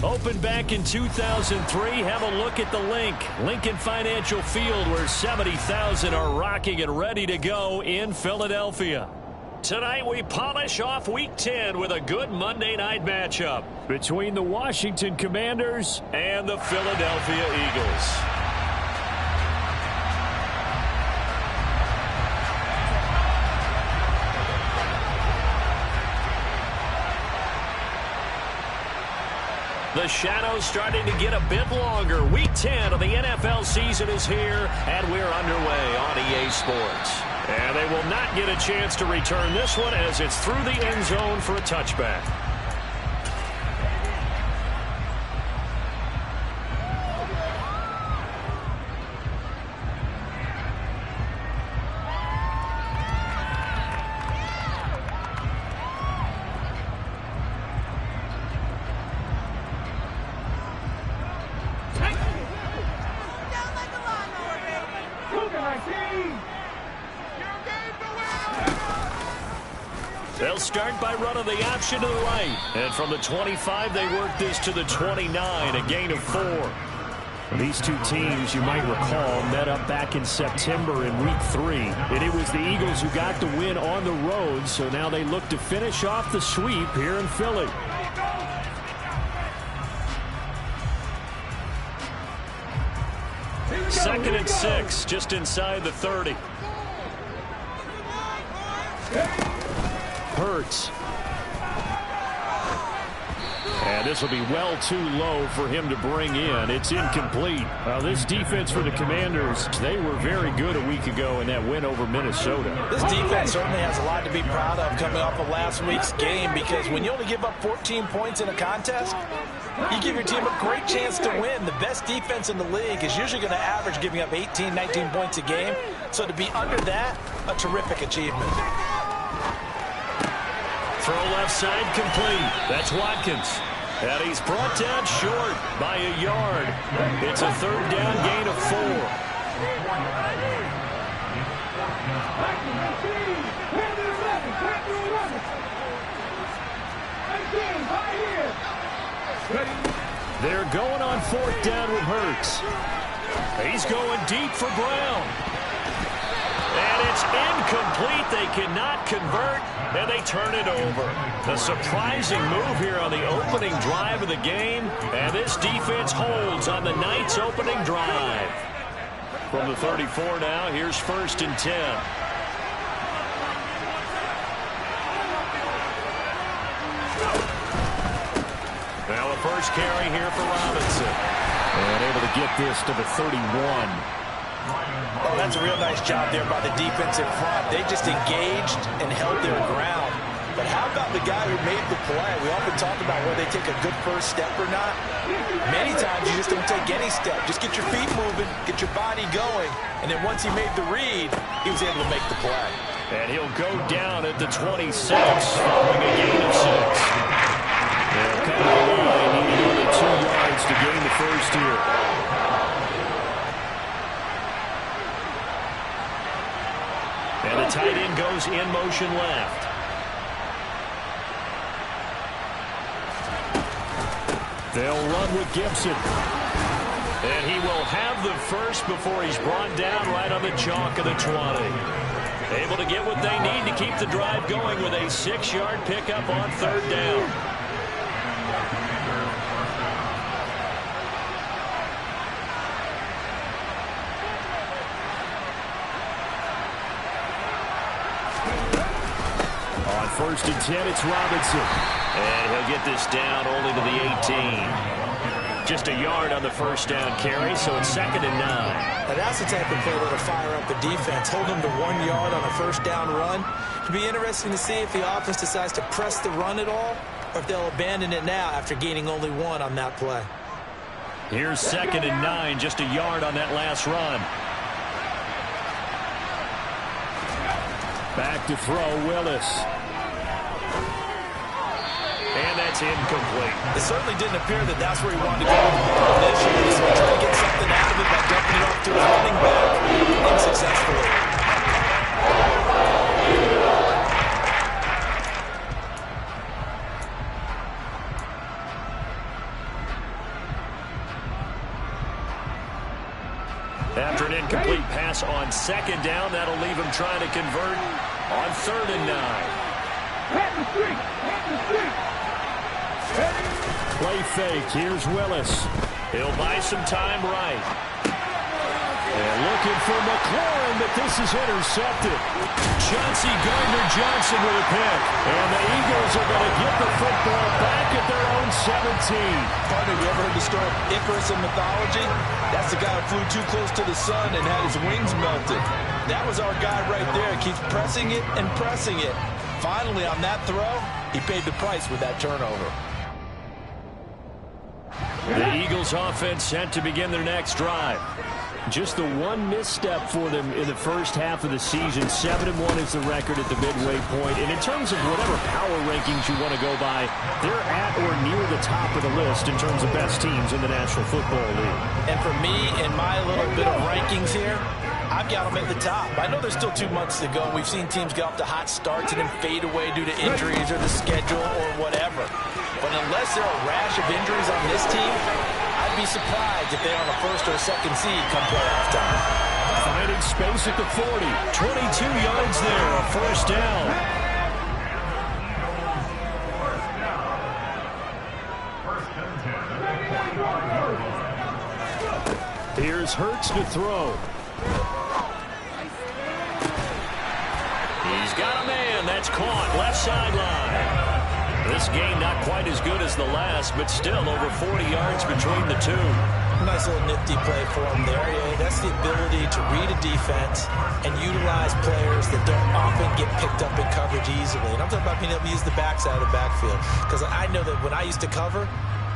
Opened back in 2003, have a look at the Lincoln Financial Field, where 70,000 are rocking and ready to go in Philadelphia. Tonight we polish off Week 10 with a good Monday night matchup between the Washington Commanders and the Philadelphia Eagles. The shadows starting to get a bit longer. Week 10 of the NFL season is here, and we're underway on EA Sports. And they will not get a chance to return this one as it's through the end zone for a touchback. They'll start by running the option to the right. And from the 25, they work this to the 29, a gain of 4. These two teams, you might recall, met up back in September in Week 3. And it was the Eagles who got the win on the road, so now they look to finish off the sweep here in Philly. Second and 6, just inside the 30. Hurts. And this will be well too low for him to bring in. It's incomplete. This defense for the Commanders, they were very good a week ago in that win over Minnesota. This defense certainly has a lot to be proud of coming off of last week's game, because when you only give up 14 points in a contest, you give your team a great chance to win. The best defense in the league is usually going to average giving up 18, 19 points a game. So to be under that, a terrific achievement. Throw left side complete. That's Watkins. And he's brought down short by a yard. It's a third down gain of 4. They're going on fourth down with Hurts. He's going deep for Brown. And it's incomplete. They cannot convert, and they turn it over. A surprising move here on the opening drive of the game, and this defense holds on the night's opening drive. From the 34 now, here's first and 10. Now the first carry here for Robinson. And able to get this to the 31. Oh, that's a real nice job there by the defense in front. They just engaged and held their ground. But how about the guy who made the play? We often talk about whether they take a good first step or not. Many times you just don't take any step. Just get your feet moving, get your body going. And then once he made the read, he was able to make the play. And he'll go down at the 26, following a gain of 6. They'll come to the line, needing only 2 yards to gain the first here. And the tight end goes in motion left. They'll run with Gibson. And he will have the first before he's brought down right on the chalk of the 20. Able to get what they need to keep the drive going with a 6-yard pickup on third down. First and 10, it's Robinson. And he'll get this down only to the 18. Just a yard on the first down carry, so it's second and 9. Now that's the type of play that'll fire up the defense. Hold them to 1 yard on a first down run. It'll be interesting to see if the offense decides to press the run at all, or if they'll abandon it now after gaining only 1 on that play. Here's second and 9, just a yard on that last run. Back to throw, Willis. And that's incomplete. It certainly didn't appear that that's where he wanted to go initially. So he tried to get something out of it by dumping it off to his running back unsuccessfully. second down. That'll leave him trying to convert on 3rd and 9. Play fake. Here's Willis. He'll buy some time right. And looking for McLaurin, but this is intercepted. Chauncey Gardner-Johnson with a pick. And the Eagles are going to get the football back at their own 17. Partner, you ever heard the story of Icarus in mythology? That's the guy who flew too close to the sun and had his wings melted. That was our guy right there. He keeps pressing it and pressing it. Finally, on that throw, he paid the price with that turnover. The Eagles offense set to begin their next drive. Just the one misstep for them in the first half of the season. 7-1 is the record at the midway point. And in terms of whatever power rankings you want to go by, they're at or near the top of the list in terms of best teams in the National Football League. And for me, in my little bit of rankings here, I've got them at the top. I know there's still 2 months to go. We've seen teams get off to hot starts and then fade away due to injuries or the schedule or whatever. But unless there are a rash of injuries on this team, I'd be surprised if they're on a 1st or 2nd seed come playoff time. Finding space at the 40. 22 yards there, a 1st down. Here's Hurts to throw. He's got a man. That's caught. Left sideline. This game not quite as good as the last, but still over 40 yards between the two. Nice little nifty play for him there. Yeah, that's the ability to read a defense and utilize players that don't often get picked up in coverage easily. And I'm talking about being able to use the backside of the backfield. Because I know that when I used to cover,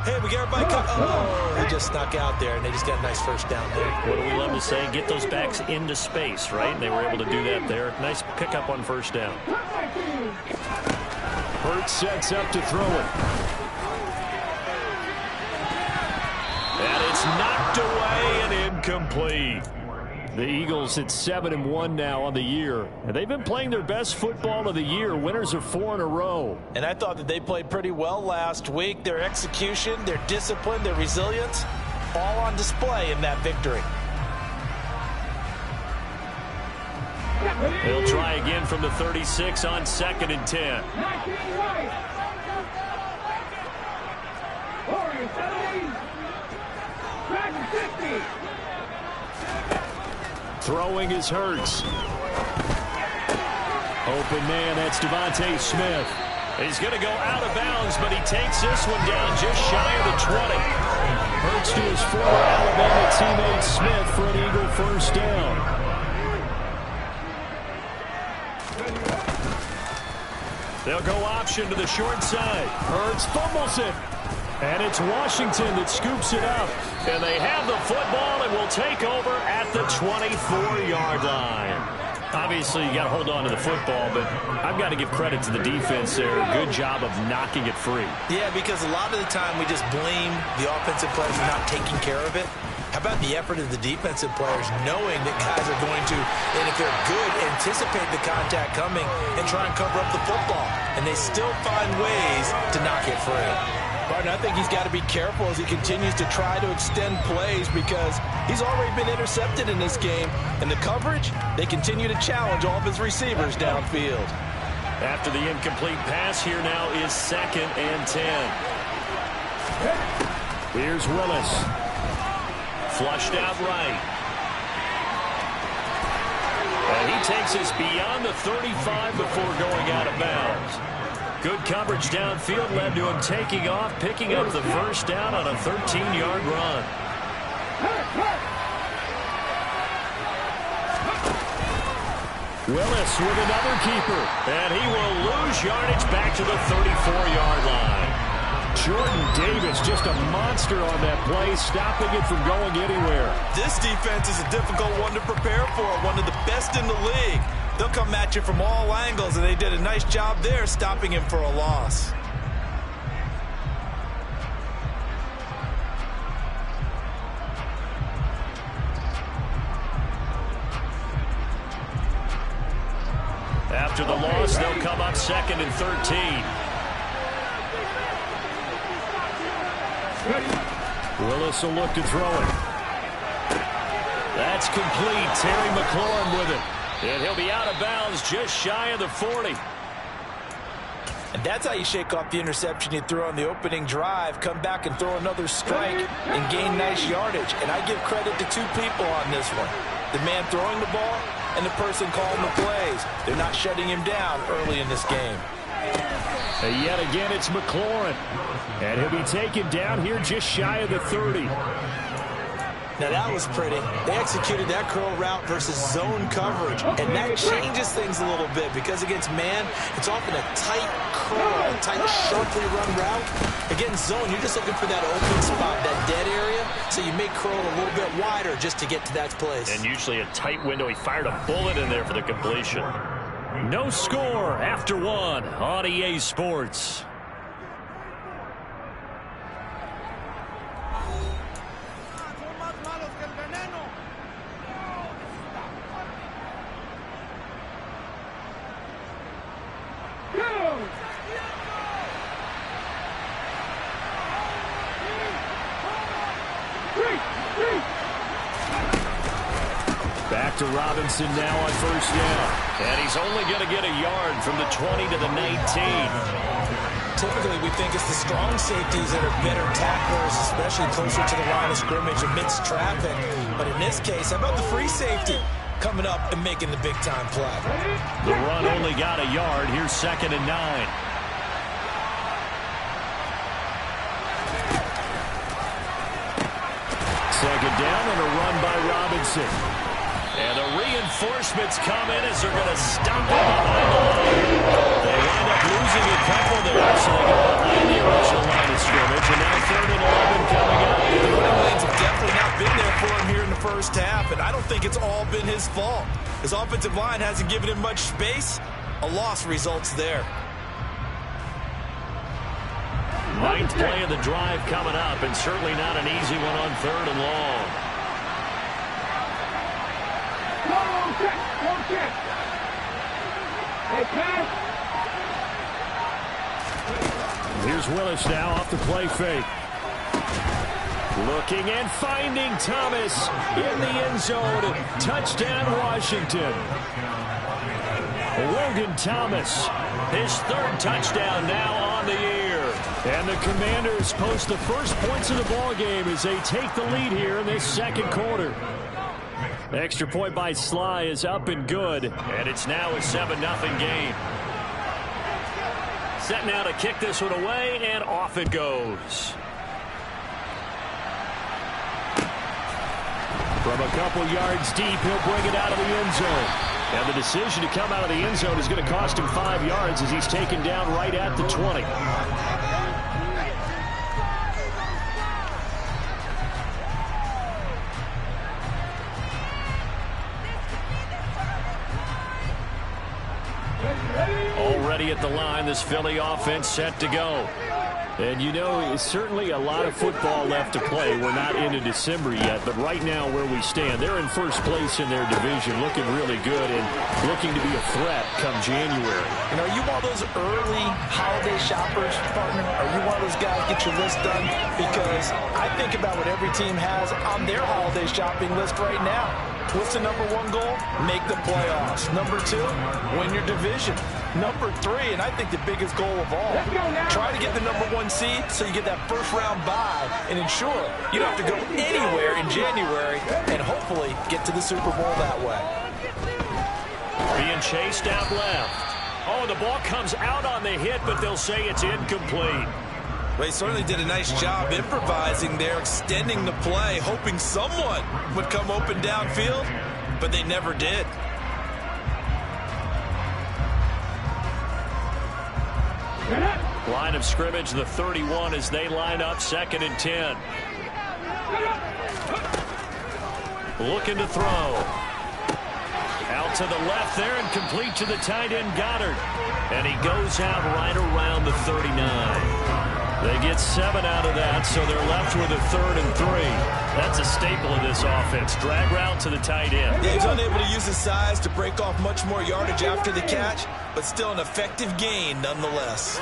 hey, we got everybody covered. Oh, he just snuck out there, and they just got a nice 1st down there. What do we love to say? Get those backs into space, right? And they were able to do that there. Nice pickup on 1st down. Hurts sets up to throw it. And it's knocked away and incomplete. The Eagles at 7-1 now on the year. And they've been playing their best football of the year. Winners of 4 in a row. And I thought that they played pretty well last week. Their execution, their discipline, their resilience, all on display in that victory. They'll try again from the 36 on 2nd and 10. Throwing is Hurts. Open man, that's Devontae Smith. He's going to go out of bounds, but he takes this one down just shy of the 20. Hurts to his former Alabama teammate Smith for an Eagle 1st down. They'll go option to the short side. Hurts fumbles it. And it's Washington that scoops it up. And they have the football and will take over at the 24-yard line. Obviously, you got to hold on to the football, but I've got to give credit to the defense there. Good job of knocking it free. Yeah, because a lot of the time we just blame the offensive players for not taking care of it. How about the effort of the defensive players knowing that guys are going to, and if they're good, anticipate the contact coming and try and cover up the football. And they still find ways to knock it free. Partner, I think he's got to be careful as he continues to try to extend plays because he's already been intercepted in this game. And the coverage, they continue to challenge all of his receivers downfield. After the incomplete pass, here now is 2nd and 10. Here's Willis. Flushed out right. And he takes us beyond the 35 before going out of bounds. Good coverage downfield led to him taking off, picking up the 1st down on a 13-yard run. Willis with another keeper. And he will lose yardage back to the 34-yard line. Jordan Davis, just a monster on that play, stopping it from going anywhere. This defense is a difficult one to prepare for, one of the best in the league. They'll come at you from all angles, and they did a nice job there stopping him for a loss. After the loss, they'll come up 2nd and 13. Willis will look to throw it. That's It's complete. Terry McLaurin with it. And he'll be out of bounds just shy of the 40. And that's how you shake off the interception you threw on the opening drive, come back and throw another strike and gain nice yardage. And I give credit to two people on this one. The man throwing the ball and the person calling the plays. They're not shutting him down early in this game. And yet again, it's McLaurin. And he'll be taken down here just shy of the 30. Now that was pretty. They executed that curl route versus zone coverage, and that changes things a little bit because against man, it's often a tight curl, tight, sharply run route. Against zone, you're just looking for that open spot, that dead area, so you may curl a little bit wider just to get to that place. And usually a tight window. He fired a bullet in there for the completion. No score after one on EA Sports. Back to Robinson now on first down. And he's only going to get a yard from the 20 to the 19. Typically, we think it's the strong safeties that are better tacklers, especially closer to the line of scrimmage amidst traffic. But in this case, how about the free safety coming up and making the big-time play? The run only got a yard. Here's 2nd and 9. Second down and a run by Robinson. And the reinforcements come in as they're going to stop him behind the line. They wind up losing a couple there, so they go behind the original line of scrimmage. And now 3rd and 11 coming up. The running lanes have definitely not been there for him here in the first half, and I don't think it's all been his fault. His offensive line hasn't given him much space. A loss results there. 9th play of the drive coming up, and certainly not an easy one on 3rd and long. Here's Willis now off the play fake. Looking and finding Thomas in the end zone. Touchdown, Washington. Logan Thomas, his 3rd touchdown now on the year. And the Commanders post the first points of the ball game as they take the lead here in this 2nd quarter. Extra point by Sly is up and good, and it's now a 7-0 game. Set now to kick this one away, and off it goes. From a couple yards deep, he'll bring it out of the end zone. And the decision to come out of the end zone is going to cost him 5 yards as he's taken down right at the 20. Already at the line, this Philly offense set to go. And you know, it's certainly a lot of football left to play. We're not into December yet, but right now where we stand, they're in first place in their division, looking really good and looking to be a threat come January. And are you one of those early holiday shoppers, partner? Are you one of those guys get your list done? Because I think about what every team has on their holiday shopping list right now. What's the #1 goal? Make the playoffs. #2, win your division. #3, and I think the biggest goal of all, try to get the #1 seed so you get that first-round bye and ensure you don't have to go anywhere in January and hopefully get to the Super Bowl that way. Being chased out left. Oh, the ball comes out on the hit, but they'll say it's incomplete. Well, he certainly did a nice job improvising there, extending the play, hoping someone would come open downfield, but they never did. Line of scrimmage, the 31 as they line up, 2nd and 10. Looking to throw. Out to the left there and complete to the tight end Goddard. And he goes out right around the 39. They get 7 out of that, so they're left with a 3rd and 3. That's a staple of this offense. Drag route to the tight end. Yeah, he's unable to use his size to break off much more yardage after the catch, but still an effective gain nonetheless.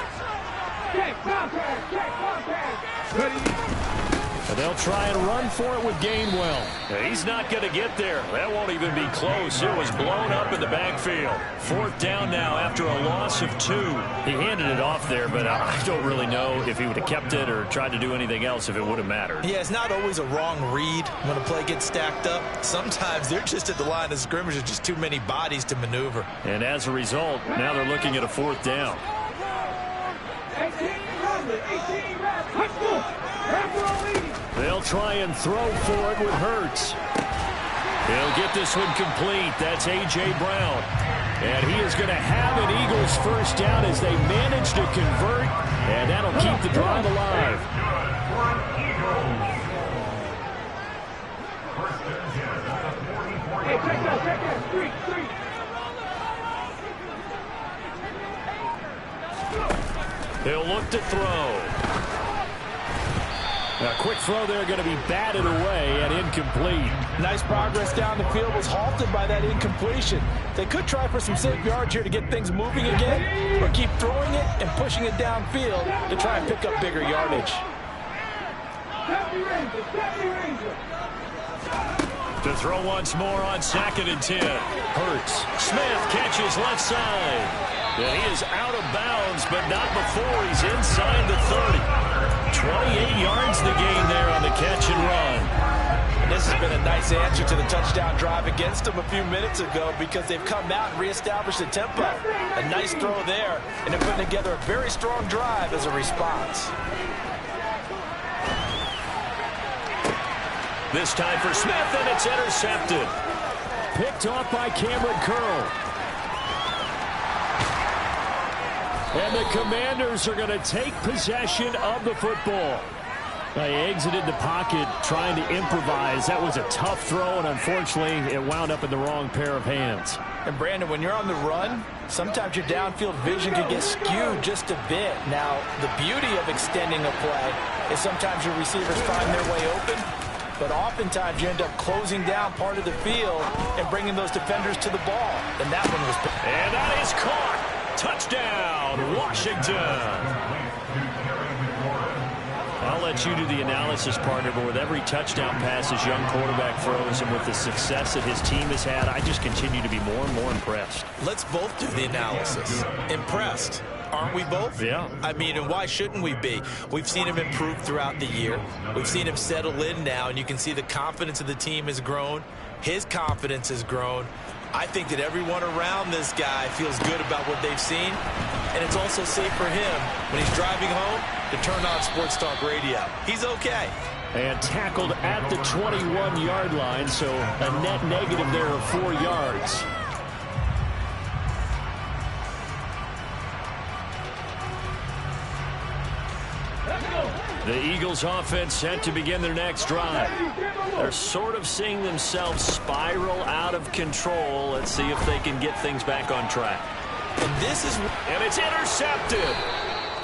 And they'll try and run for it with Gainwell. He's not going to get there. That won't even be close. It was blown up in the backfield. 4th down now after a loss of 2. He handed it off there, but I don't really know if he would have kept it or tried to do anything else if it would have mattered. Yeah, it's not always a wrong read when a play gets stacked up. Sometimes they're just at the line of scrimmage. There's just too many bodies to maneuver. And as a result, now they're looking at a 4th down. They'll try and throw for it with Hurts. He'll get this one complete. That's A.J. Brown. And he is going to have an Eagles 1st down as they manage to convert. And that'll keep the drive alive. Hey, check that. Street. He'll look to throw. A quick throw there going to be batted away and incomplete. Nice progress down the field, was halted by that incompletion. They could try for some safe yards here to get things moving again, or keep throwing it and pushing it downfield to try and pick up bigger yardage. To throw once more on 2nd and 10. Hurts. Smith catches left side. And he is out of bounds, but not before he's inside the 30. 28 yards the gain there on the catch and run. And this has been a nice answer to the touchdown drive against them a few minutes ago because they've come out and reestablished the tempo. A nice throw there, and they're putting together a very strong drive as a response. This time for Smith, and it's intercepted. Picked off by Cameron Curl. And the Commanders are going to take possession of the football. They exited the pocket trying to improvise. That was a tough throw, and unfortunately, it wound up in the wrong pair of hands. And, Brandon, when you're on the run, sometimes your downfield vision can get skewed just a bit. Now, the beauty of extending a play is sometimes your receivers find their way open, but oftentimes you end up closing down part of the field and bringing those defenders to the ball. And that one was... And that is caught. Touchdown, Washington. I'll let you do the analysis, partner, but with every touchdown pass his young quarterback throws and with the success that his team has had, I just continue to be more and more impressed. Let's both do the analysis. Impressed. Aren't we both? Yeah. I mean, and why shouldn't we be? We've seen him improve throughout the year. We've seen him settle in now, and you can see the confidence of the team has grown. His confidence has grown. I think that everyone around this guy feels good about what they've seen, and it's also safe for him when he's driving home to turn on Sports Talk Radio. He's okay. And tackled at the 21-yard line, so a net negative there of 4 yards. The Eagles offense set to begin their next drive. They're sort of seeing themselves spiral out of control. Let's see if they can get things back on track. And it's intercepted.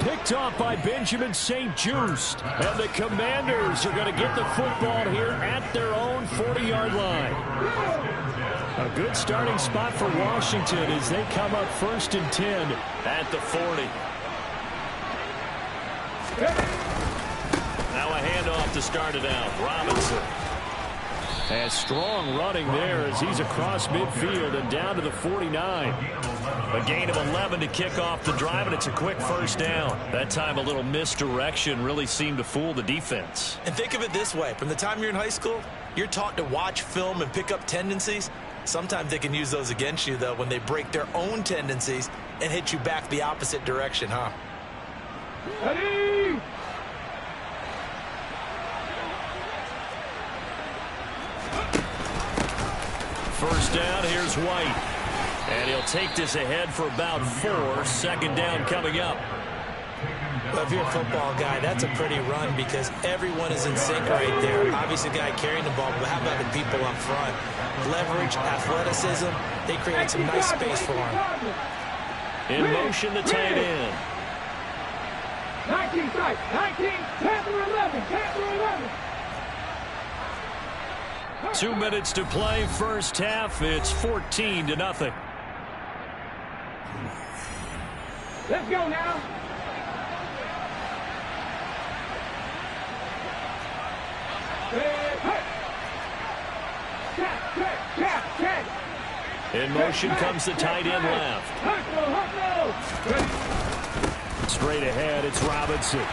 Picked off by Benjamin St-Juste. And the Commanders are going to get the football here at their own 40-yard line. A good starting spot for Washington as they come up 1st and 10 at the 40. Now a handoff to start it out. Robinson. Has strong running there as he's across midfield and down to the 49. A gain of 11 to kick off the drive, and it's a quick 1st down. That time a little misdirection really seemed to fool the defense. And think of it this way. From the time you're in high school, you're taught to watch film and pick up tendencies. Sometimes they can use those against you, though, when they break their own tendencies and hit you back the opposite direction, huh? Ready? First down, here's White. And he'll take this ahead for about 4. 2nd down coming up. Well, if you're a football guy, that's a pretty run because everyone is in sync right there. Obviously, the guy carrying the ball, but how about the people up front? Leverage, athleticism, they create some nice space for him. In motion, the tight end. 19 strike, 19, Panther 11, Panther 11. 2 minutes to play, first half. It's 14-0. Let's go now. In motion comes the tight end left. Straight ahead, it's Robinson.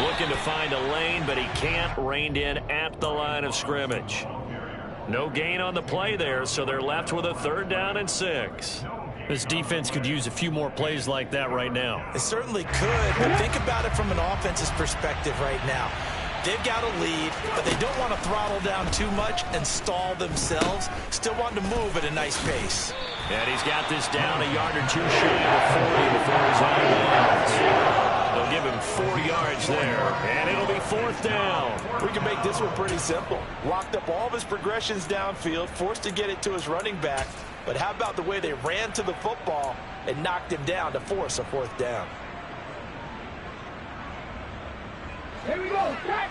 Looking to find a lane, but he can't. Reined in at the line of scrimmage. No gain on the play there, so they're left with a 3rd down and 6. This defense could use a few more plays like that right now. It certainly could, but think about it from an offense's perspective right now. They've got a lead, but they don't want to throttle down too much and stall themselves. Still want to move at a nice pace. And he's got this down a yard or two shy of 40 before he's out of bounds. They'll give him 4 yards there, and it'll be 4th down. We can make this one pretty simple. Locked up all of his progressions downfield, forced to get it to his running back. But how about the way they ran to the football and knocked him down to force a 4th down? Here we go, Jack.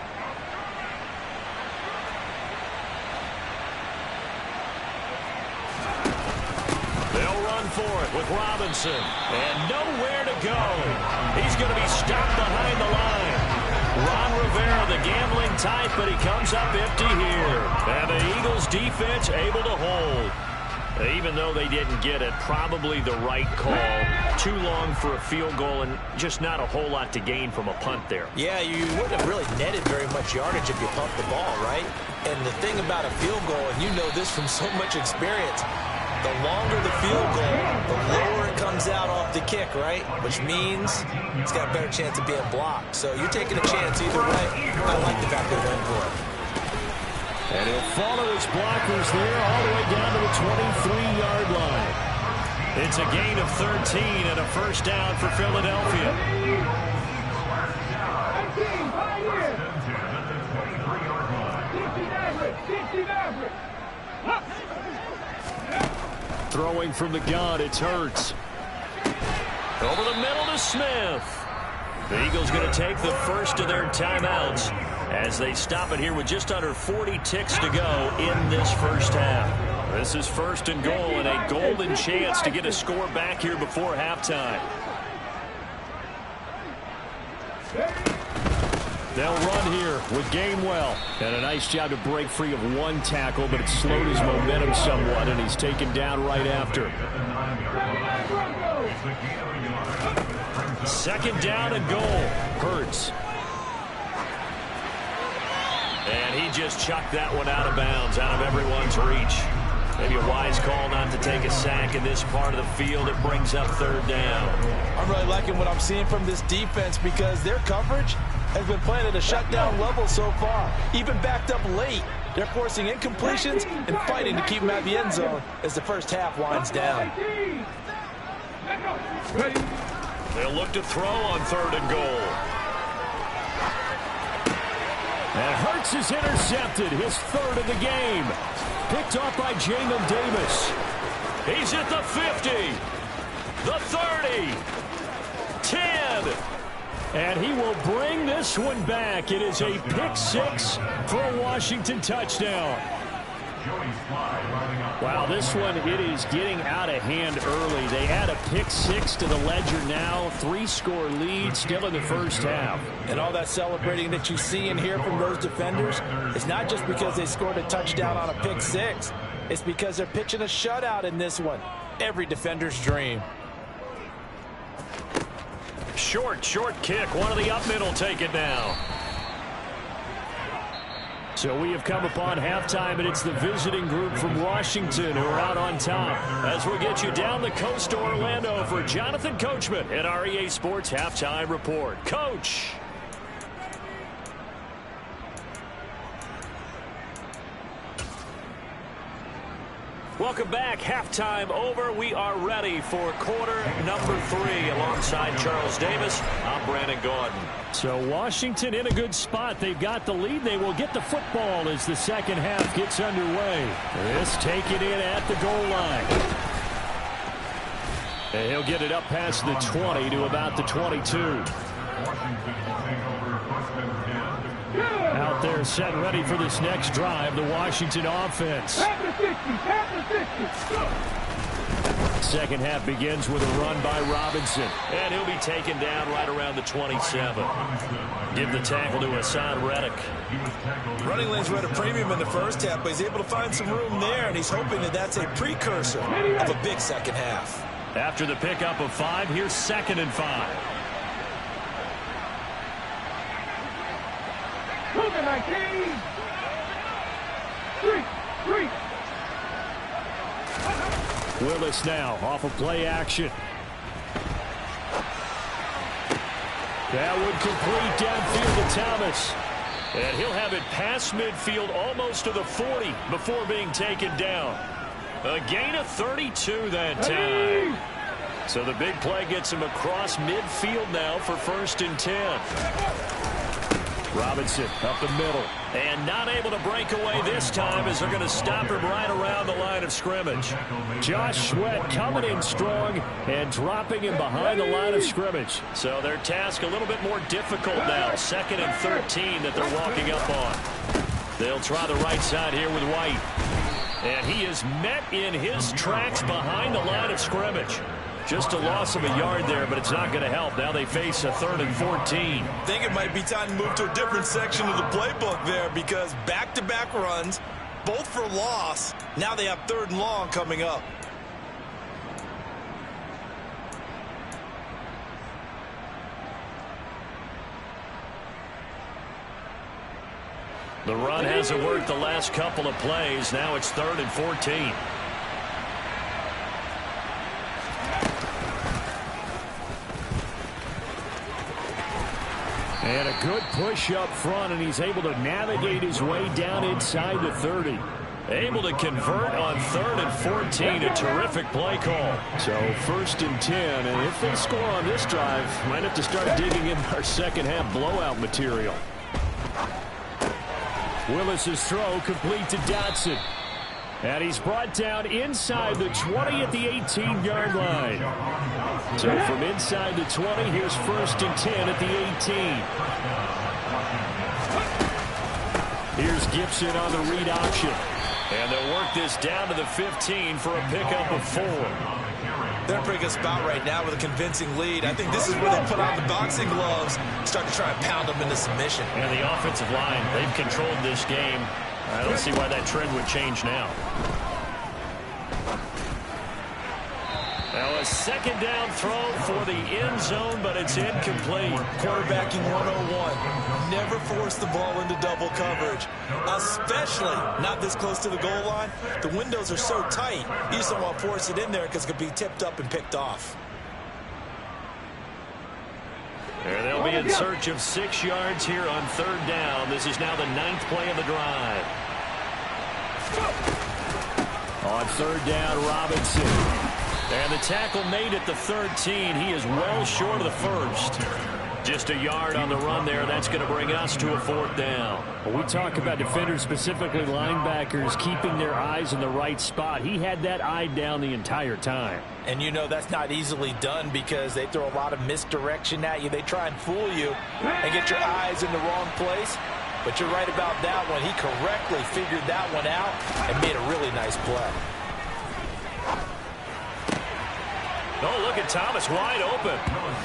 They'll run for it with Robinson. And nowhere to go. He's going to be stopped behind the line. Ron Rivera, the gambling type, but he comes up empty here. And the Eagles defense able to hold. Even though they didn't get it, probably the right call. Too long for a field goal and just not a whole lot to gain from a punt there. Yeah, you wouldn't have really netted very much yardage if you pumped the ball, right? And the thing about a field goal, and you know this from so much experience, the longer the field goal, the lower it comes out off the kick, right? Which means it's got a better chance of being blocked. So you're taking a chance either way. I like the fact they went for it. And he'll follow his blockers there all the way down to the 23-yard line. It's a gain of 13 and a 1st down for Philadelphia. 18, throwing from the gun, it's Hurts. Over the middle to Smith. The Eagles going to take the first of their timeouts as they stop it here with just under 40 ticks to go in this first half. This is 1st and goal and a golden chance to get a score back here before halftime. They'll run here with Gainwell. And a nice job to break free of 1 tackle, but it slowed his momentum somewhat, and he's taken down right after. 2nd down and goal. Hurts. And he just chucked that one out of bounds, out of everyone's reach. Maybe a wise call not to take a sack in this part of the field. It brings up 3rd down. I'm really liking what I'm seeing from this defense because their coverage has been playing at a shutdown level so far. Even backed up late. They're forcing incompletions and fighting to keep them out of the end zone as the first half winds down. They'll look to throw on 3rd and goal. And Hurts is intercepted, his 3rd of the game. Picked off by Jamin Davis. He's at the 50, the 30, 10. And he will bring this one back. It is a pick 6 for a Washington touchdown. Wow, this one, it is getting out of hand early. They add a pick 6 to the ledger now. 3-score lead still in the first half. And all that celebrating that you see and hear from those defenders is not just because they scored a touchdown on a pick 6. It's because they're pitching a shutout in this one. Every defender's dream. Short kick. One of the up middle take it down. So we have come upon halftime, and it's the visiting group from Washington who are out on top. As we get you down the coast to Orlando for Jonathan Coachman at our EA Sports Halftime Report. Coach. Welcome back. Halftime over. We are ready for quarter number 3. Alongside Charles Davis, I'm Brandon Gordon. So Washington in a good spot. They've got the lead. They will get the football as the second half gets underway. This taken in at the goal line. And he'll get it up past the 20 to about the 22. Out there set ready for this next drive, the Washington offense. second half begins with a run by Robinson. And he'll be taken down right around the 27. Give the tackle to Hassan Reddick. Running lanes were at a premium in the first half, but he's able to find some room there, and he's hoping that that's a precursor of a big second half. After the pickup of 5, here's 2nd and 5. Moving 19. 3. Willis now off of play action. That would complete downfield to Thomas. And he'll have it past midfield almost to the 40 before being taken down. A gain of 32 that time. So the big play gets him across midfield now for 1st and 10. Robinson up the middle. And not able to break away this time as they're going to stop him right around the line of scrimmage. Josh Sweat coming in strong and dropping him behind the line of scrimmage. So their task a little bit more difficult now. 2nd and 13 that they're walking up on. They'll try the right side here with White. And he is met in his tracks behind the line of scrimmage. Just a loss of a yard there, but it's not going to help. Now they face a 3rd and 14. I think it might be time to move to a different section of the playbook there, because back-to-back runs, both for loss. Now they have 3rd and long coming up. The run hasn't worked the last couple of plays. Now it's 3rd and 14. And a good push up front, and he's able to navigate his way down inside the 30. Able to convert on 3rd and 14. A terrific play call. So 1st and 10, and if they score on this drive, might have to start digging in our second half blowout material. Willis's throw complete to Dotson. And he's brought down inside the 20 at the 18-yard line. So from inside the 20, here's 1st and 10 at the 18. Here's Gibson on the read option. And they'll work this down to the 15 for a pickup of 4. They're in a pretty good spot right now with a convincing lead. I think this is where they put on the boxing gloves, start to try and pound them into submission. And the offensive line, they've controlled this game. I don't see why that trend would change now. Now a 2nd down throw for the end zone, but it's incomplete. Quarterbacking 101. Never force the ball into double coverage, especially not this close to the goal line. The windows are so tight, you just don't want to force it in there because it could be tipped up and picked off. And they'll be in search of 6 yards here on 3rd down. This is now the 9th play of the drive. On 3rd down, Robinson. And the tackle made at the 13. He is well short of the 1st. Just a yard on the run there. That's going to bring us to a 4th down. When we talk about defenders, specifically linebackers, keeping their eyes in the right spot, he had that eye down the entire time. And you know that's not easily done because they throw a lot of misdirection at you. They try and fool you and get your eyes in the wrong place. But you're right about that one. He correctly figured that one out and made a really nice play. Oh, look at Thomas wide open.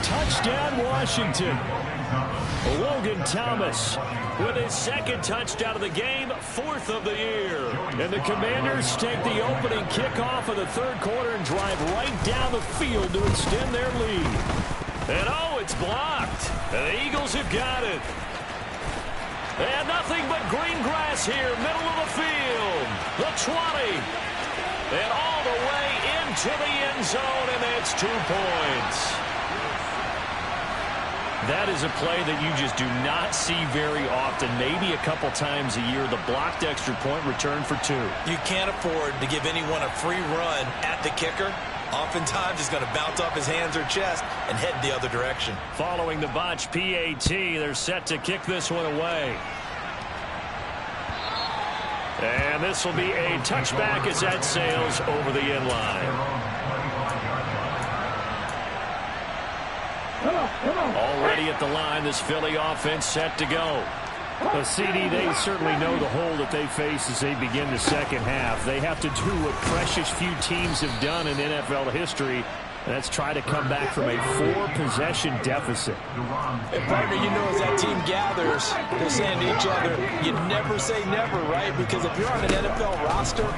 Touchdown, Washington. Logan Thomas with his 2nd touchdown of the game, 4th of the year. And the Commanders take the opening kickoff of the 3rd quarter and drive right down the field to extend their lead. And oh, it's blocked. And the Eagles have got it. And nothing but green grass here, middle of the field. The 20. And all the way into the end zone, and that's 2 points. That is a play that you just do not see very often. Maybe a couple times a year, the blocked extra point return for 2. You can't afford to give anyone a free run at the kicker. Oftentimes, he's going to bounce off his hands or chest and head the other direction. Following the botch PAT, they're set to kick this one away. And this will be a touchback as that sails over the end line. Already at the line, this Philly offense set to go. Well, CD, they certainly know the hole that they face as they begin the second half. They have to do what precious few teams have done in NFL history. That's try to come back from a 4-possession deficit. And partner, you know, as that team gathers, they're saying to each other, you never say never, right? Because if you're on an NFL roster,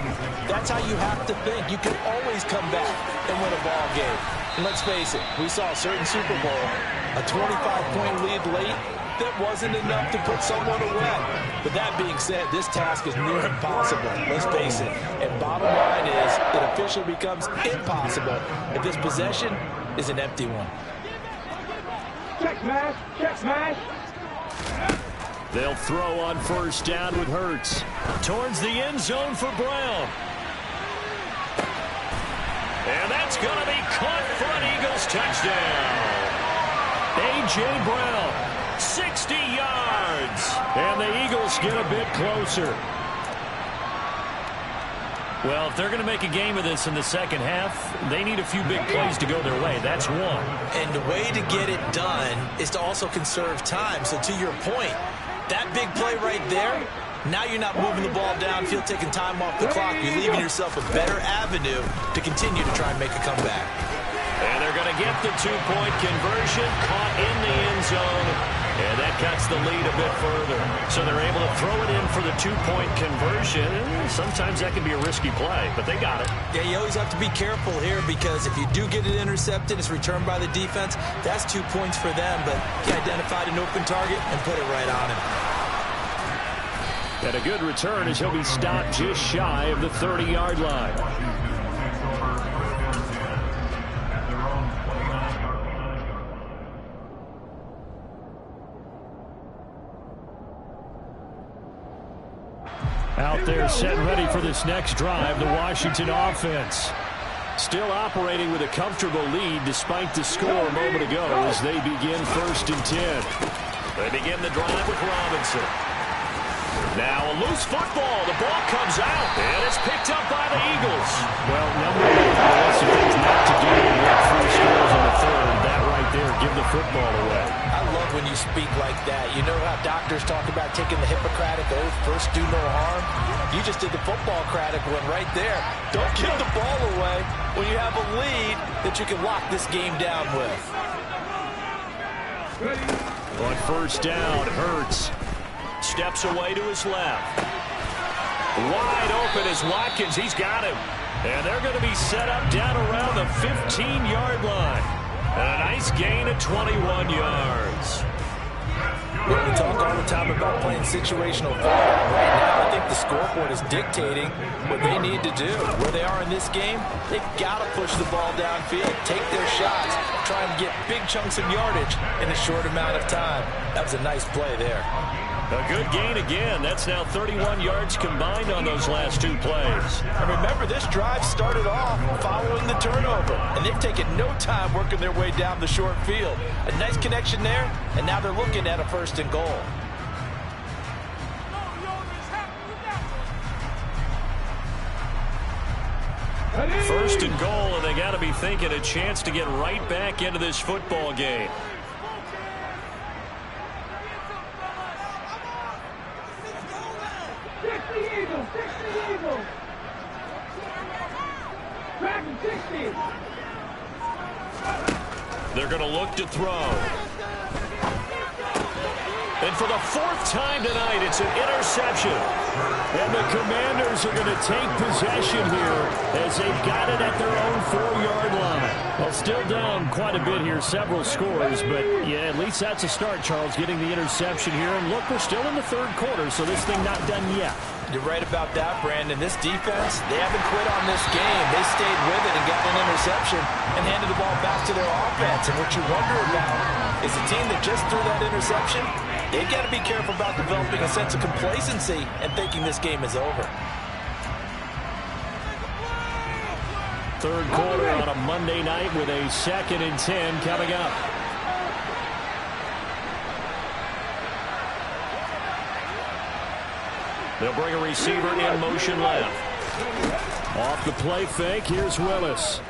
that's how you have to think. You can always come back and win a ball game. And let's face it, we saw a certain Super Bowl, a 25-point lead late, that wasn't enough to put someone away. But that being said, this task is near impossible. Let's face it. And bottom line is, it officially becomes impossible if this possession is an empty one. Check smash, check smash. They'll throw on first down with Hurts. Towards the end zone for Brown. And that's going to be caught for an Eagles touchdown. A.J. Brown. 60 yards. And the Eagles get a bit closer. Well, if they're going to make a game of this in the second half, they need a few big plays to go their way. That's one. And the way to get it done is to also conserve time. So to your point, that big play right there, now you're not moving the ball downfield, taking time off the clock. You're leaving yourself a better avenue to continue to try and make a comeback. And they're going to get the two-point conversion, caught in the end zone. And that cuts the lead a bit further. So they're able to throw it in for the two-point conversion. Sometimes that can be a risky play, but they got it. Yeah, you always have to be careful here because if you do get it intercepted, it's returned by the defense. That's 2 points for them, but he identified an open target and put it right on him. And a good return as he'll be stopped just shy of the 30-yard line. Out there set and ready for this next drive, the Washington offense. Still operating with a comfortable lead despite the score a moment ago as they begin 1st and 10. They begin the drive with Robinson. Now a loose football. The ball comes out, and it's picked up by the Eagles. Well, number one, lots of things not to do when you have 3 scores on the third. That right there, give the football away. I love when you speak like that. You know how doctors talk about taking the Hippocratic oath, first do no harm? You just did the football-cratic one right there. Don't give the ball away when you have a lead that you can lock this game down with. On first down, Hurts steps away to his left. Wide open is Watkins. He's got him. And they're going to be set up down around the 15-yard line. And a nice gain of 21 yards. We talk all the time about playing situational football. Right now, I think the scoreboard is dictating what they need to do. Where they are in this game, they've got to push the ball downfield, take their shots, try and get big chunks of yardage in a short amount of time. That was a nice play there. A good gain again. That's now 31 yards combined on those last 2 plays. And remember, this drive started off following the turnover, and they've taken no time working their way down the short field. A nice connection there, and now they're looking at a 1st and goal. First and goal, and they got to be thinking a chance to get right back into this football game. They're going to look to throw. And for the 4th time tonight, it's an interception. And the Commanders are going to take possession here as they've got it at their own 4-yard line. Well, still down quite a bit here, several scores, but yeah, at least that's a start, Charles, getting the interception here. And look, we're still in the 3rd quarter, so this thing not done yet. You're right about that, Brandon. This defense, they haven't quit on this game. They stayed with it and got an interception and handed the ball back to their offense. And what you wonder about is the team that just threw that interception, they've got to be careful about developing a sense of complacency and thinking this game is over. 3rd quarter on a Monday night with a 2nd and 10 coming up. They'll bring a receiver in motion left. Off the play fake, here's Willis.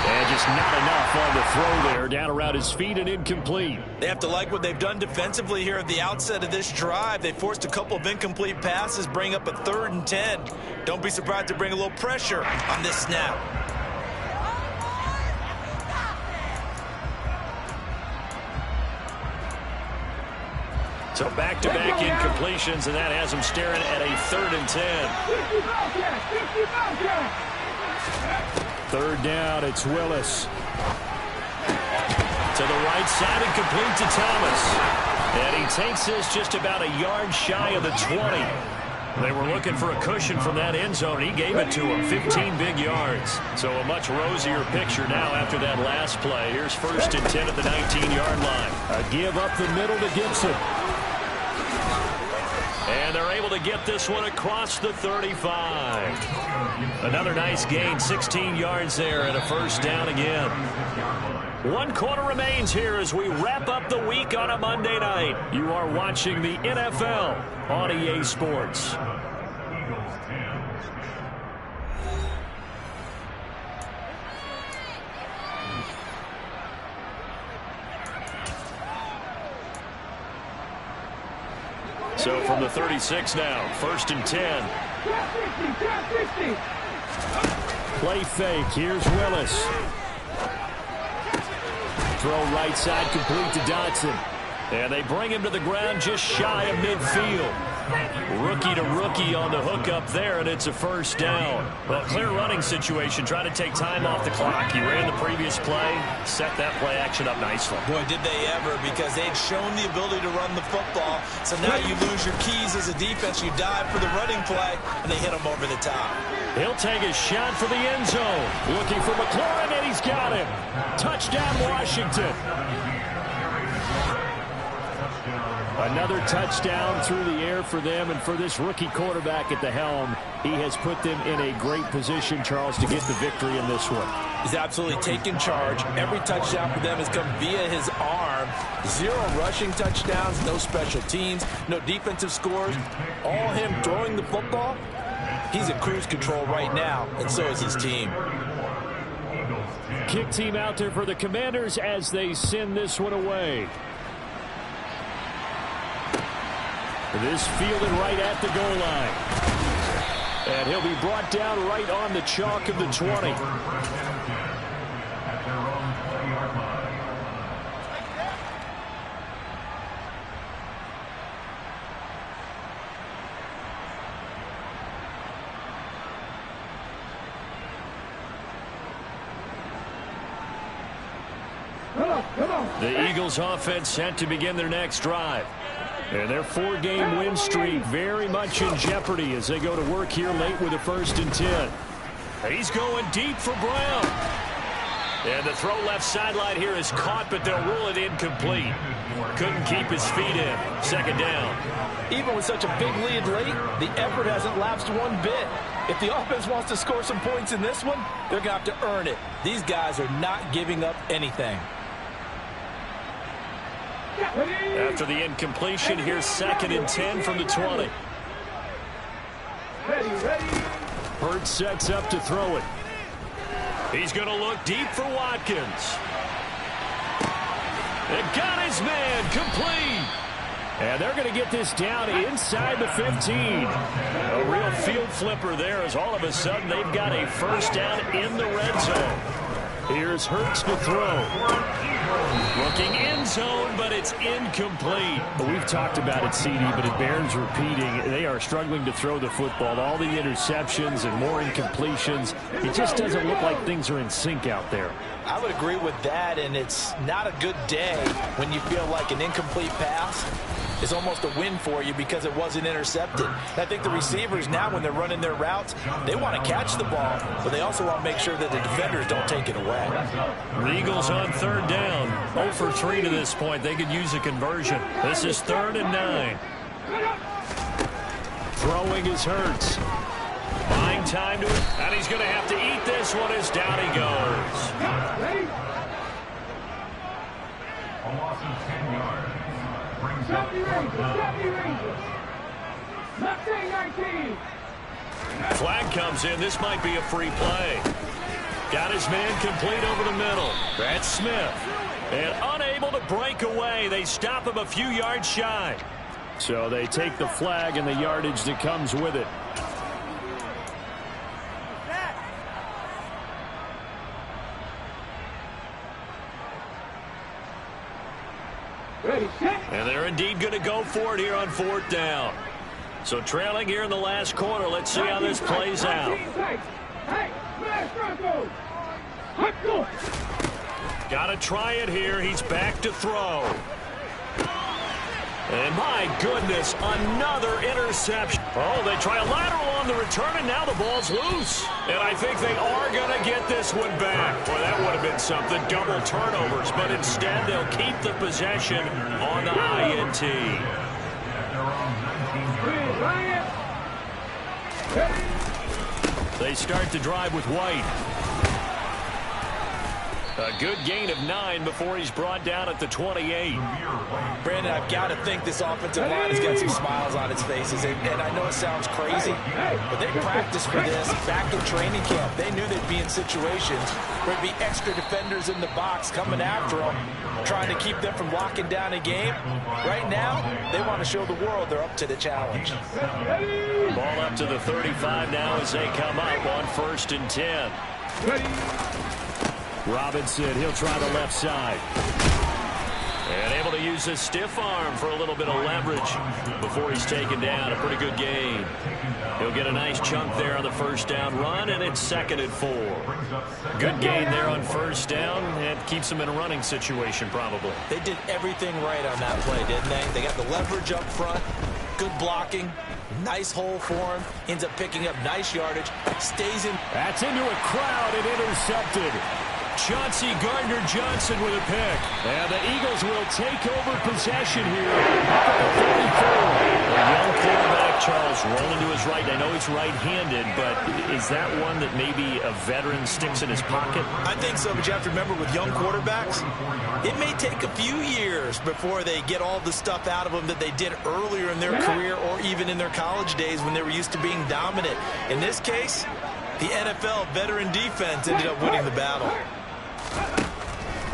And just just not enough on the throw there. Down around his feet and incomplete. They have to like what they've done defensively here at the outset of this drive. They forced a couple of incomplete passes, bring up a 3rd and 10. Don't be surprised to bring a little pressure on this snap. So back-to-back incompletions, and that has him staring at a 3rd and 10. 3rd down, it's Willis. To the right side and complete to Thomas. And he takes this just about a yard shy of the 20. They were looking for a cushion from that end zone. He gave it to him, 15 big yards. So a much rosier picture now after that last play. Here's 1st and 10 at the 19-yard line. A give up the middle to Gibson. And they're able to get this one across the 35. Another nice gain, 16 yards there, and a 1st down again. 1 quarter remains here as we wrap up the week on a Monday night. You are watching the NFL on EA Sports. So from the 36 now, 1st and 10. Play fake. Here's Willis. Throw right side complete to Dotson. And they bring him to the ground just shy of midfield. Rookie to rookie on the hook up there, and it's a 1st down. Well, clear running situation, trying to take time off the clock. He ran the previous play, set that play action up nicely. Boy, did they ever, because they'd shown the ability to run the football. So now you lose your keys as a defense. You dive for the running play, and they hit him over the top. He'll take a shot for the end zone. Looking for McLaurin, and he's got him. Touchdown, Washington. Another touchdown through the air for them, and for this rookie quarterback at the helm, he has put them in a great position, Charles, to get the victory in this one. He's absolutely taken charge. Every touchdown for them has come via his arm. 0 rushing touchdowns, no special teams, no defensive scores. All him throwing the football. He's in cruise control right now, and so is his team. Kick team out there for the Commanders as they send this one away. This fielded right at the goal line. And he'll be brought down right on the chalk of the 20. The Eagles offense set to begin their next drive. And their 4-game win streak very much in jeopardy as they go to work here late with a 1st and 10. He's going deep for Brown. And the throw left sideline here is caught, but they'll rule it incomplete. Couldn't keep his feet in. 2nd down. Even with such a big lead late, the effort hasn't lapsed one bit. If the offense wants to score some points in this one, they're going to have to earn it. These guys are not giving up anything. After the incompletion, here's 2nd and 10 from the 20. Hurts sets up to throw it. He's going to look deep for Watkins. And got his man complete. And they're going to get this down inside the 15. A real field flipper there as all of a sudden they've got a 1st down in the red zone. Here's Hurts to throw. Looking end zone, but it's incomplete. We've talked about it, CD, but it bears repeating. They are struggling to throw the football. All the interceptions and more incompletions. It just doesn't look like things are in sync out there. I would agree with that, and it's not a good day when you feel like an incomplete pass is almost a win for you because it wasn't intercepted. And I think the receivers now, when they're running their routes, they want to catch the ball, but they also want to make sure that the defenders don't take it away. The Eagles on 3rd down. 0 for 3 to this point. They could use a conversion. This is 3rd and 9. Throwing is Hurts. Buying time to it, and he's going to have to eat this one as down he goes. A loss of 10 yards. Flag comes in. This might be a free play. Got his man complete over the middle. That's Smith. And unable to break away. They stop him a few yards shy. So they take the flag and the yardage that comes with it. And they're indeed going to go for it here on 4th down. So trailing here in the last quarter. Let's see how this plays out. Got to try it here. He's back to throw. And my goodness, another interception. Oh, they try a lateral on the return, and now the ball's loose. And I think they are going to get this one back. Boy, that would have been something. Double turnovers, but instead they'll keep the possession on the INT. They start to drive with White. A good gain of 9 before he's brought down at the 28. Brandon, I've got to think this offensive line has got some smiles on its faces. And I know it sounds crazy, but they practiced for this back in training camp. They knew they'd be in situations where there'd be extra defenders in the box coming after them, trying to keep them from locking down a game. Right now, they want to show the world they're up to the challenge. Ball up to the 35 now as they come up on 1st and 10. Robinson, he'll try the left side. And able to use his stiff arm for a little bit of leverage before he's taken down. A pretty good gain. He'll get a nice chunk there on the 1st down run, and it's 2nd and 4. Good gain there on 1st down. It keeps him in a running situation probably. They did everything right on that play, didn't they? They got the leverage up front, good blocking, nice hole for him, ends up picking up nice yardage, stays in. That's into a crowd and intercepted. Chauncey Gardner-Johnson with a pick. And the Eagles will take over possession here at the 34. A young quarterback, Charles, rolling to his right. I know he's right-handed, but is that one that maybe a veteran sticks in his pocket? I think so, but you have to remember with young quarterbacks, it may take a few years before they get all the stuff out of them that they did earlier in their career or even in their college days when they were used to being dominant. In this case, the NFL veteran defense ended up winning the battle.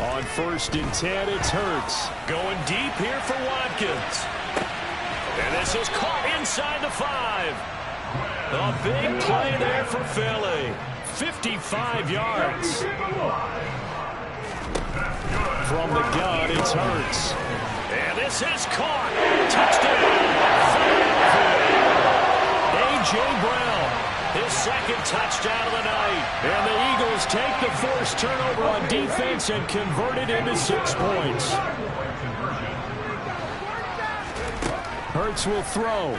On 1st and 10, it's Hurts. Going deep here for Watkins. And this is caught inside the 5. A big play there for Philly. 55 yards. From the gun, it's Hurts. And this is caught. Touchdown. A.J. Brown. His 2nd touchdown of the night. And the Eagles take the forced turnover on defense and convert it into 6 points. Hurts will throw.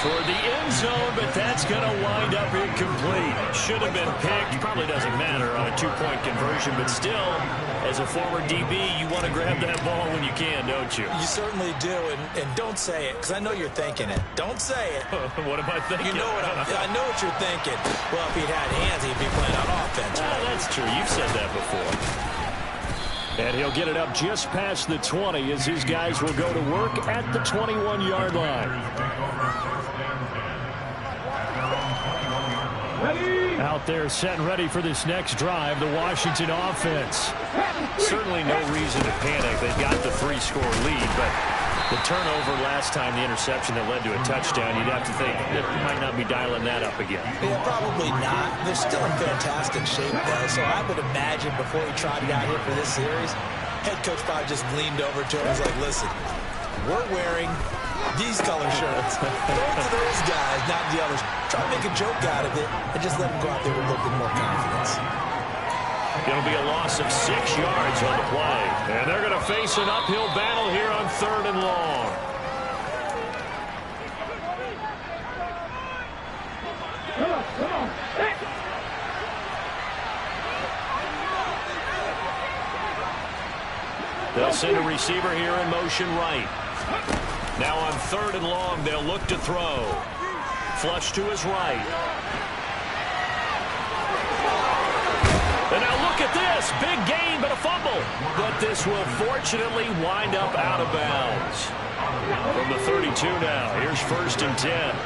Toward the end zone, but that's going to wind up incomplete. Should have been picked. Probably doesn't matter on a 2-point conversion, but still, as a former DB, you want to grab that ball when you can, don't you? You certainly do, and don't say it, because I know you're thinking it. Don't say it. What am I thinking? You know what I know what you're thinking. Well, if he'd had hands, he'd be playing on offense. Ah, that's true. You've said that before. And he'll get it up just past the 20 as his guys will go to work at the 21-yard line. Out there set and ready for this next drive, the Washington offense. Certainly no reason to panic. They've got the 3-score lead, but the turnover last time, the interception that led to a touchdown, you'd have to think that you might not be dialing that up again. Yeah, probably not. They're still in fantastic shape, though, so I would imagine before he trotted out here for this series, head coach probably just leaned over to him and was like, listen, we're wearing these color shirts. Both of those guys, not the others. Try to make a joke out of it and just let them go out there with a little bit more confidence. It'll be a loss of 6 yards on the play. And they're going to face an uphill battle here on 3rd and long. They'll send a receiver here in motion right. Now on 3rd and long, they'll look to throw. Flush to his right. And now look at this. Big gain, but a fumble. But this will fortunately wind up out of bounds. From the 32 now, here's 1st and 10.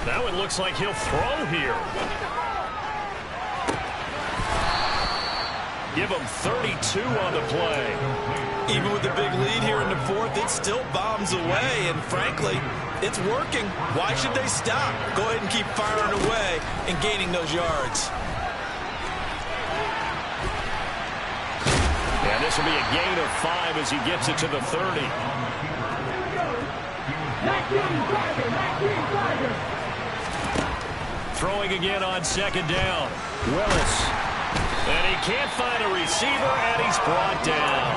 Now it looks like he'll throw here. Give him 32 on the play. Even with the big lead here in the fourth, it still bombs away, and frankly, it's working. Why should they stop? Go ahead and keep firing away and gaining those yards. And this will be a gain of 5 as he gets it to the 30. Throwing again on second down. Willis. And he can't find a receiver, and he's brought down.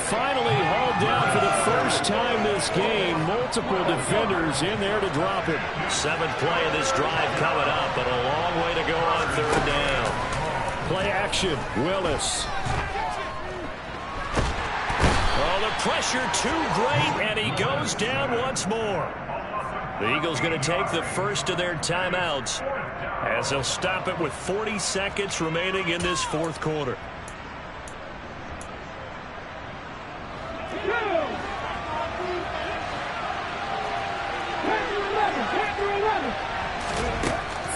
Finally hauled down for the first time this game. Multiple defenders in there to drop him. 7th play of this drive coming up, but a long way to go on third down. Play action, Willis. Oh, the pressure too great, and he goes down once more. The Eagles going to take the first of their timeouts as they'll stop it with 40 seconds remaining in this fourth quarter.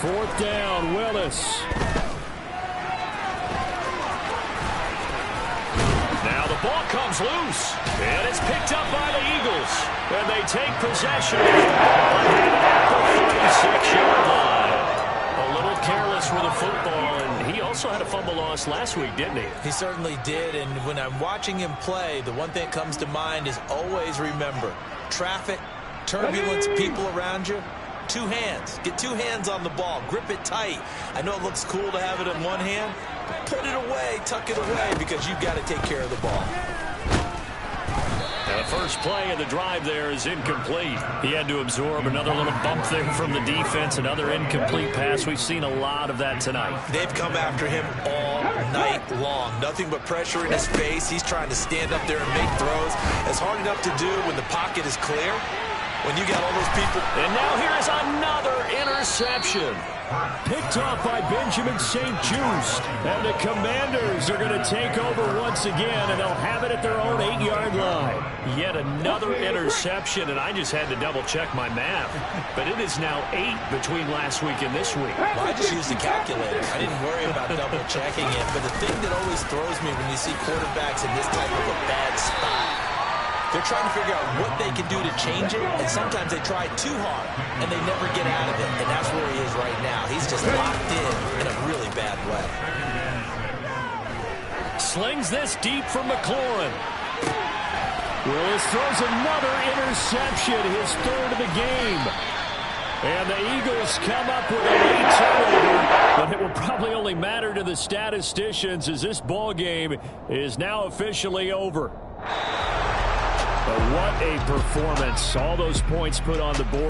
Fourth down, Willis. Now the ball comes loose, and it's picked up by the Eagles. And they take possession of the ball at the 36-yard line. A little careless with the football, and he also had a fumble loss last week, didn't he? He certainly did, and when I'm watching him play, the one thing that comes to mind is always remember, traffic, turbulence, people around you, 2 hands. Get 2 hands on the ball. Grip it tight. I know it looks cool to have it in one hand, but put it away, tuck it away, because you've got to take care of the ball. Now the first play of the drive there is incomplete. He had to absorb another little bump there from the defense, another incomplete pass. We've seen a lot of that tonight. They've come after him all night long. Nothing but pressure in his face. He's trying to stand up there and make throws. It's hard enough to do when the pocket is clear, when you got all those people. And now here is another interception. Picked off by Benjamin St. Just. And the Commanders are going to take over once again, and they'll have it at their own 8-yard line. Yet another interception, and I just had to double-check my math. But it is now 8 between last week and this week. Well, I just used a calculator. I didn't worry about double-checking it. But the thing that always throws me when you see quarterbacks in this type of a bad spot, they're trying to figure out what they can do to change it, and sometimes they try too hard, and they never get out of it, and that's where he is right now. He's just locked in a really bad way. Slings this deep from McLaurin. Willis throws another interception, his 3rd of the game. And the Eagles come up with a late turnover, but it will probably only matter to the statisticians as this ball game is now officially over. But what a performance. All those points put on the board.